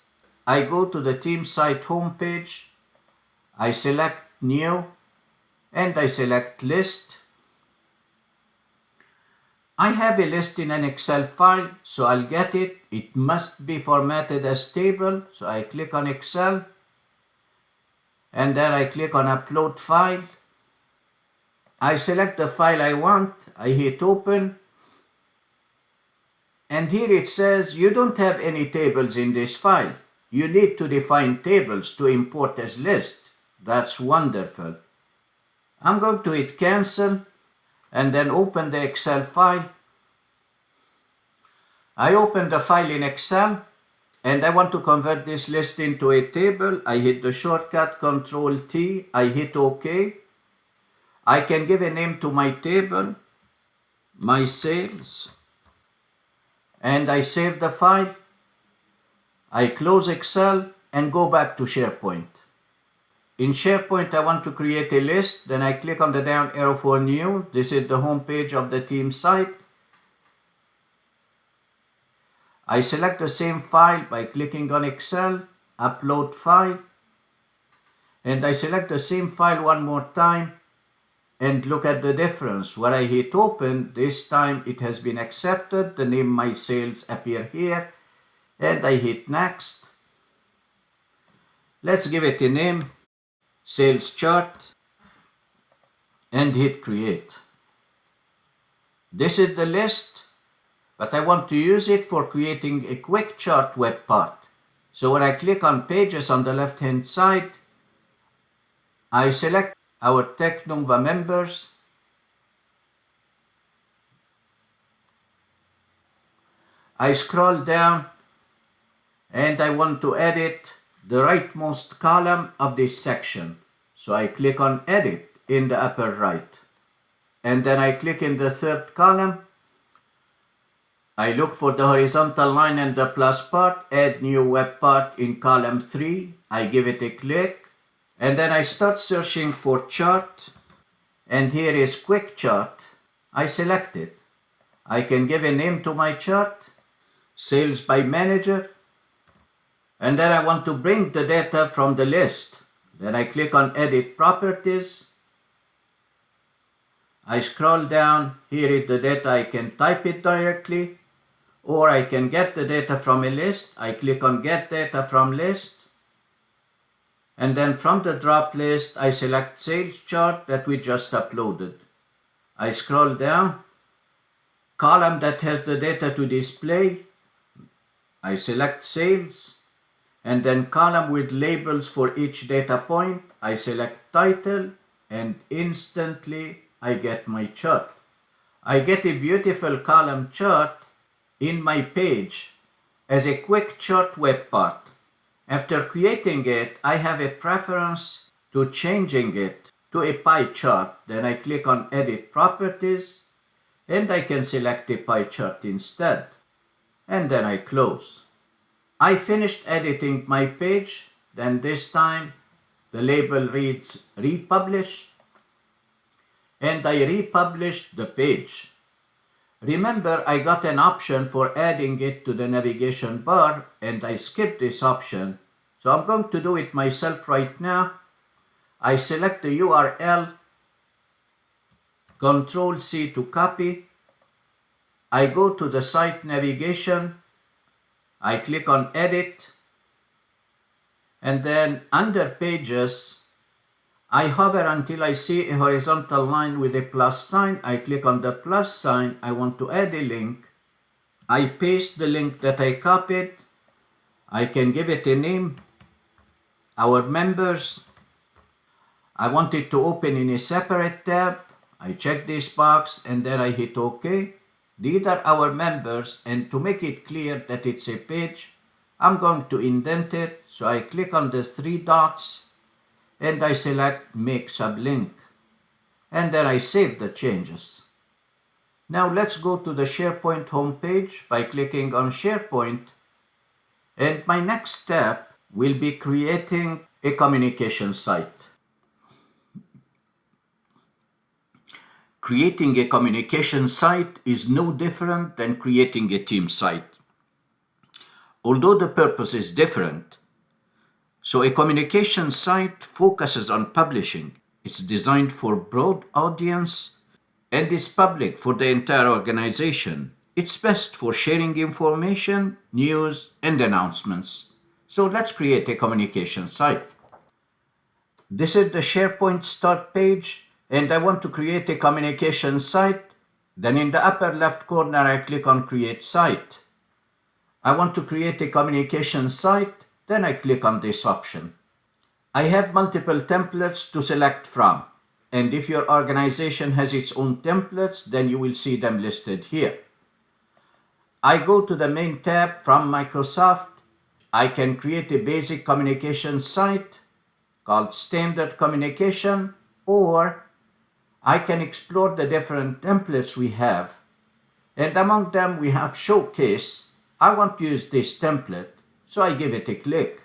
I go to the team site homepage. I select new and I select list. I have a list in an Excel file, so I'll get it. It must be formatted as table, so I click on Excel and then I click on upload file. I select the file I want, I hit open, and here it says you don't have any tables in this file. You need to define tables to import as list. That's wonderful. I'm going to hit cancel and then open the Excel file. I open the file in Excel and I want to convert this list into a table. I hit the shortcut Ctrl T, I hit OK. I can give a name to my table, my sales, and I save the file. I close Excel and go back to SharePoint. In SharePoint, I want to create a list. Then I click on the down arrow for new. This is the home page of the team site. I select the same file by clicking on Excel, upload file, and I select the same file one more time and look at the difference. When I hit open, this time it has been accepted. The name my sales appear here and I hit next. Let's give it a name, sales chart, and hit create. This is the list, but I want to use it for creating a quick chart web part. So when I click on pages on the left hand side, I select our Technova members. I scroll down and I want to edit the rightmost column of this section. So I click on edit in the upper right. And then I click in the third column. I look for the horizontal line and the plus part, add new web part in column 3. I give it a click. And then I start searching for chart. And here is quick chart. I select it. I can give a name to my chart, sales by manager. And then I want to bring the data from the list. Then I click on edit properties. I scroll down. Here is the data. I can type it directly, or I can get the data from a list. I click on get data from list. And then from the drop list, I select sales chart that we just uploaded. I scroll down. Column that has the data to display. I select sales. And then column with labels for each data point. I select title and instantly I get my chart. I get a beautiful column chart in my page as a quick chart web part. After creating it, I have a preference to changing it to a pie chart. Then I click on edit properties and I can select a pie chart instead. And then I close. I finished editing my page. Then this time the label reads republish. And I republished the page. Remember, I got an option for adding it to the navigation bar and I skipped this option. So I'm going to do it myself right now. I select the URL, Ctrl C to copy. I go to the site navigation. I click on edit. And then under pages, I hover until I see a horizontal line with a plus sign. I click on the plus sign. I want to add a link. I paste the link that I copied. I can give it a name, our members. I want it to open in a separate tab. I check this box and then I hit OK. These are our members, and to make it clear that it's a page, I'm going to indent it. So I click on the three dots and I select Make Sublink. And then I save the changes. Now let's go to the SharePoint homepage by clicking on SharePoint. And my next step will be creating a communication site. Creating a communication site is no different than creating a team site, although the purpose is different. So a communication site focuses on publishing. It's designed for broad audience and it's public for the entire organization. It's best for sharing information, news, and announcements. So let's create a communication site. This is the SharePoint start page, and I want to create a communication site. Then in the upper left corner, I click on Create Site. I want to create a communication site, then I click on this option. I have multiple templates to select from, and if your organization has its own templates, then you will see them listed here. I go to the main tab from Microsoft. I can create a basic communication site called Standard Communication, or I can explore the different templates we have. And among them, we have Showcase. I want to use this template, so I give it a click.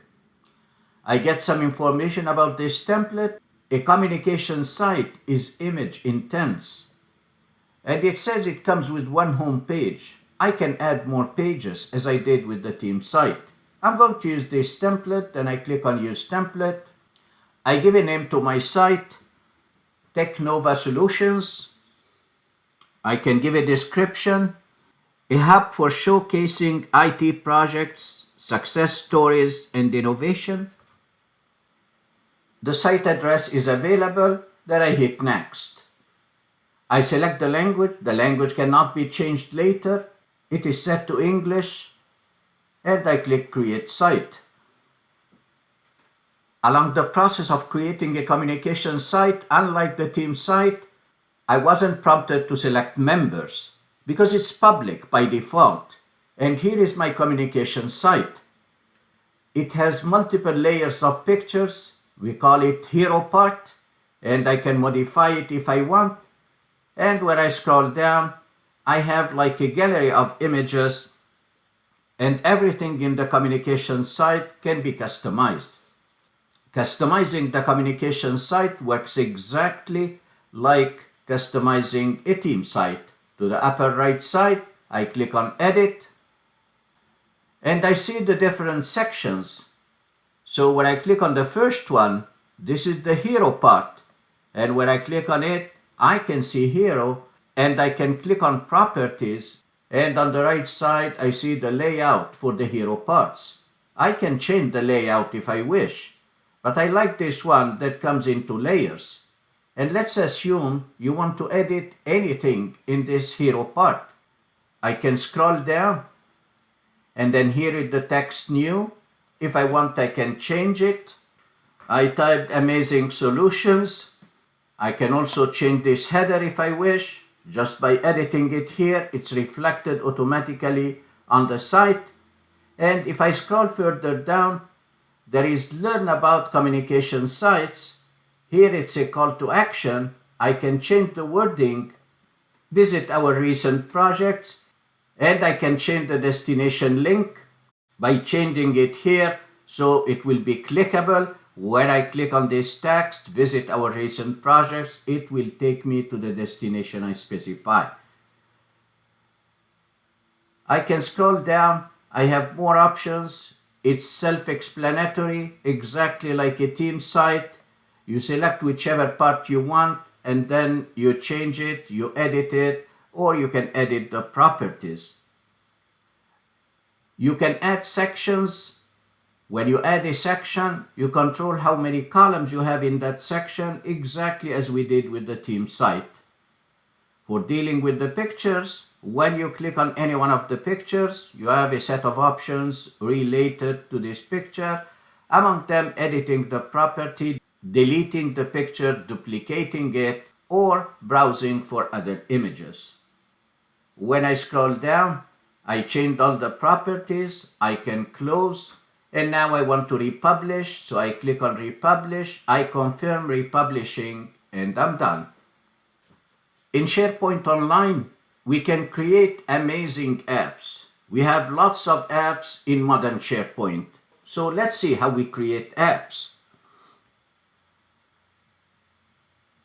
I get some information about this template. A communication site is image intense, and it says it comes with one home page. I can add more pages as I did with the team site. I'm going to use this template, and I click on Use Template. I give a name to my site, Technova Solutions. I can give a description, a hub for showcasing IT projects, success stories, and innovation. The site address is available, then I hit Next. I select the language cannot be changed later. It is set to English, and I click Create Site. Along the process of creating a communication site, unlike the team site, I wasn't prompted to select members because it's public by default. And here is my communication site. It has multiple layers of pictures. We call it Hero Part, and I can modify it if I want. And when I scroll down, I have like a gallery of images, and everything in the communication site can be customized. Customizing the communication site works exactly like customizing a team site. To the upper right side, I click on Edit, and I see the different sections. So when I click on the first one, this is the Hero part, and when I click on it, I can see Hero, and I can click on Properties, and on the right side, I see the layout for the Hero parts. I can change the layout if I wish, but I like this one that comes into layers. And let's assume you want to edit anything in this Hero part. I can scroll down, and then here is the text New. If I want, I can change it. I typed Amazing Solutions. I can also change this header if I wish. Just by editing it here, it's reflected automatically on the site. And if I scroll further down, there is Learn About Communication Sites. Here it's a call to action. I can change the wording, visit our recent projects, and I can change the destination link by changing it here so it will be clickable. When I click on this text, visit our recent projects, it will take me to the destination I specify. I can scroll down. I have more options. It's self-explanatory, exactly like a team site. You select whichever part you want, and then you change it, you edit it, or you can edit the properties. You can add sections. When you add a section, you control how many columns you have in that section, exactly as we did with the team site. For dealing with the pictures, when you click on any one of the pictures, you have a set of options related to this picture. Among them, editing the property, deleting the picture, duplicating it, or browsing for other images. When I scroll down, I changed all the properties. I can close. And now I want to republish. So I click on republish. I confirm republishing and I'm done. In SharePoint Online, we can create amazing apps. We have lots of apps in modern SharePoint. So let's see how we create apps.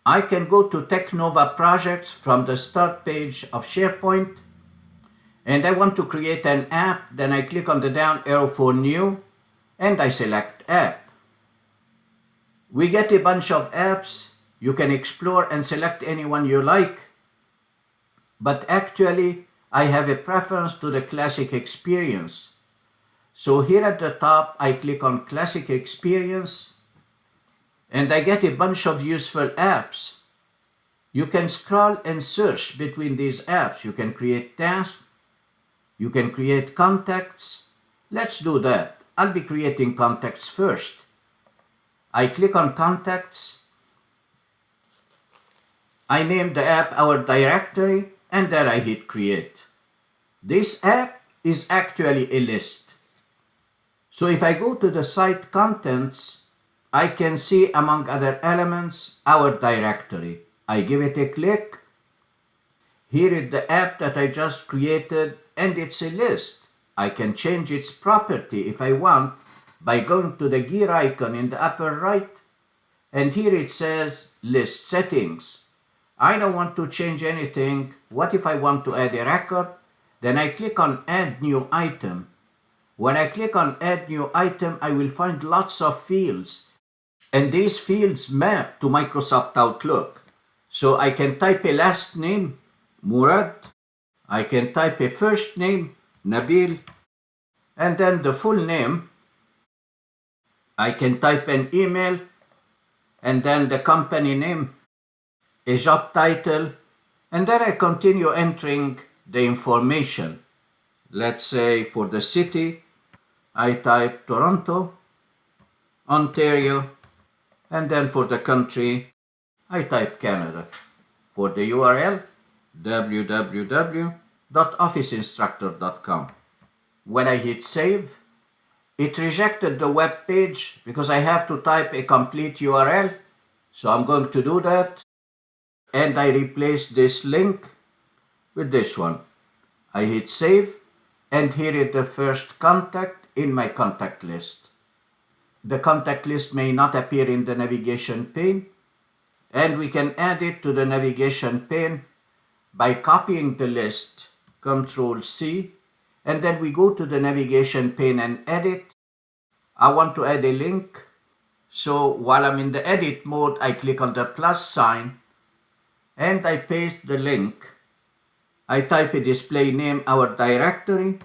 I can go to Teknova projects from the start page of SharePoint, and I want to create an app. Then I click on the down arrow for new and I select app. We get a bunch of apps. You can explore and select any one you like, but actually I have a preference to the classic experience. So here at the top I click on classic experience and I get a bunch of useful apps. You can scroll and search between these apps. You can create tasks. You can create contacts. Let's do that. I'll be creating contacts first. I click on contacts. I name the app our directory and then I hit create. This app is actually a list. So if I go to the site contents, I can see among other elements our directory. I give it a click. Here is the app that I just created and it's a list. I can change its property if I want by going to the gear icon in the upper right, and here it says list settings. I don't want to change anything. What if I want to add a record? Then I click on add new item. When I click on add new item, I will find lots of fields. And these fields map to Microsoft Outlook. So I can type a last name, Murad. I can type a first name, Nabil. And then the full name. I can type an email. And then the company name, a job title. And then I continue entering the information. Let's say for the city, I type Toronto, Ontario. And then for the country, I type Canada. For the URL, www.officeinstructor.com. When I hit save, it rejected the web page because I have to type a complete URL. So I'm going to do that. And I replace this link with this one. I hit save, and here is the first contact in my contact list. The contact list may not appear in the navigation pane, and we can add it to the navigation pane by copying the list, Control C, and then we go to the navigation pane and edit. I want to add a link, so while I'm in the edit mode, I click on the plus sign and I paste the link. I type a display name, our directory.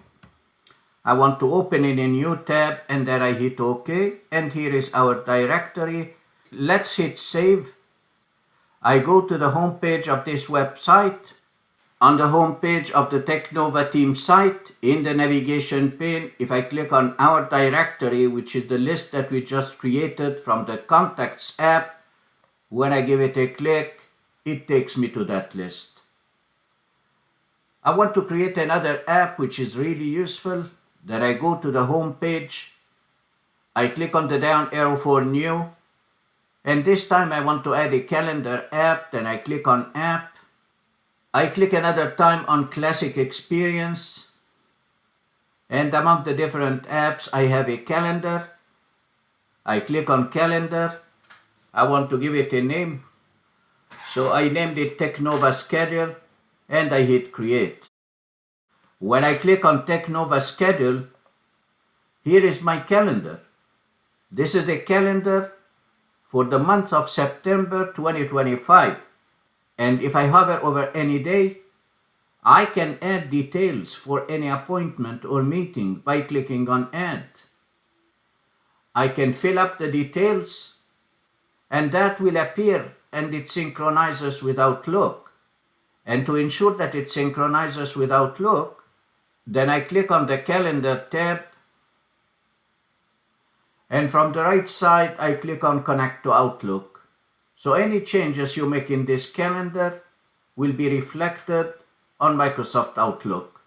I want to open in a new tab and then I hit OK, and here is our directory. Let's hit save. I go to the home page of this website. On the home page of the Teknova team site, in the navigation pane, if I click on our directory, which is the list that we just created from the Contacts app, when I give it a click, it takes me to that list. I want to create another app which is really useful. Then I go to the home page. I click on the down arrow for new. And this time I want to add a calendar app. Then I click on app. I click another time on classic experience. And among the different apps, I have a calendar. I click on calendar. I want to give it a name. So I named it Teknova Schedule and I hit create. When I click on Teknova Schedule, here is my calendar. This is a calendar for the month of September 2025. And if I hover over any day, I can add details for any appointment or meeting by clicking on add. I can fill up the details and that will appear and it synchronizes with Outlook. And to ensure that it synchronizes with Outlook, then I click on the calendar tab, and from the right side I click on connect to Outlook. So any changes you make in this calendar will be reflected on Microsoft Outlook.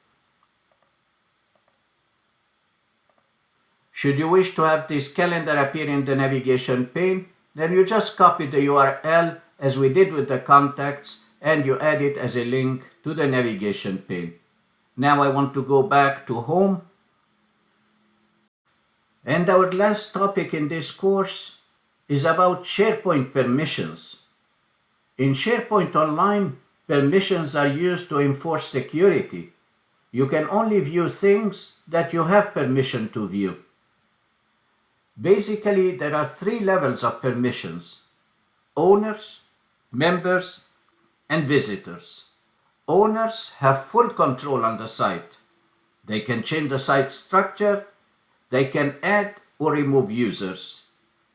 Should you wish to have this calendar appear in the navigation pane, then you just copy the URL as we did with the contacts and you add it as a link to the navigation pane. Now I want to go back to Home. And our last topic in this course is about SharePoint permissions. In SharePoint Online, permissions are used to enforce security. You can only view things that you have permission to view. Basically, there are 3 levels of permissions: owners, members, and visitors. Owners have full control on the site. They can change the site structure. They can add or remove users.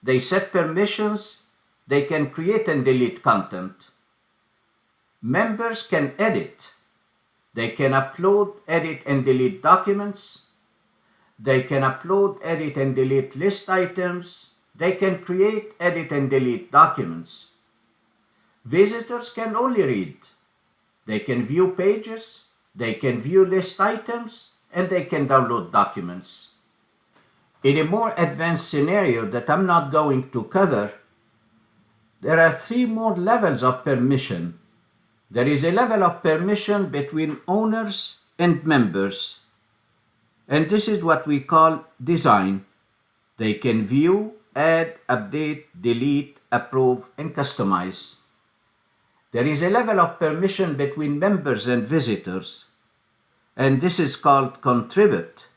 They set permissions. They can create and delete content. Members can edit. They can upload, edit, and delete documents. They can upload, edit, and delete list items. They can create, edit, and delete documents. Visitors can only read. They can view pages. They can view list items, and they can download documents. In a more advanced scenario that I'm not going to cover, there are 3 more levels of permission. There is a level of permission between owners and members. And this is what we call design. They can view, add, update, delete, approve, and customize. There is a level of permission between members and visitors. And this is called contribute.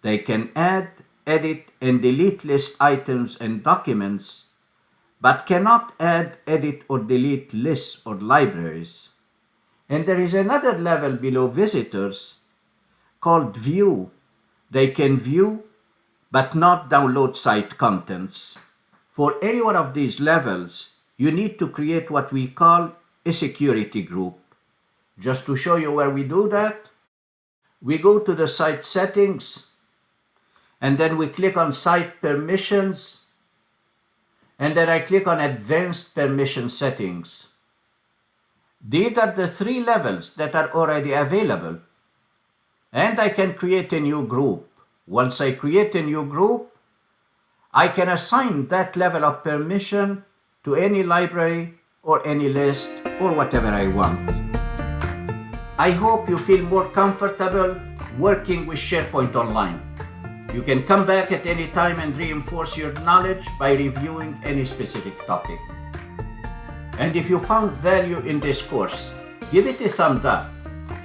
They can add, edit, and delete list items and documents, but cannot add, edit, or delete lists or libraries. And there is another level below visitors called view. They can view, but not download site contents. For any one of these levels, you need to create what we call a security group. Just to show you where we do that, we go to the site settings, and then we click on Site Permissions, and then I click on Advanced Permission Settings. These are the 3 levels that are already available. And I can create a new group. Once I create a new group, I can assign that level of permission to any library or any list or whatever I want. I hope you feel more comfortable working with SharePoint Online. You can come back at any time and reinforce your knowledge by reviewing any specific topic. And if you found value in this course, give it a thumbs up,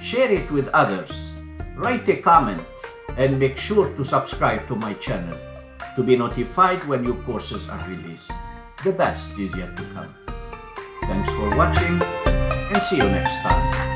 share it with others, write a comment, and make sure to subscribe to my channel to be notified when new courses are released. The best is yet to come. Thanks for watching, and see you next time.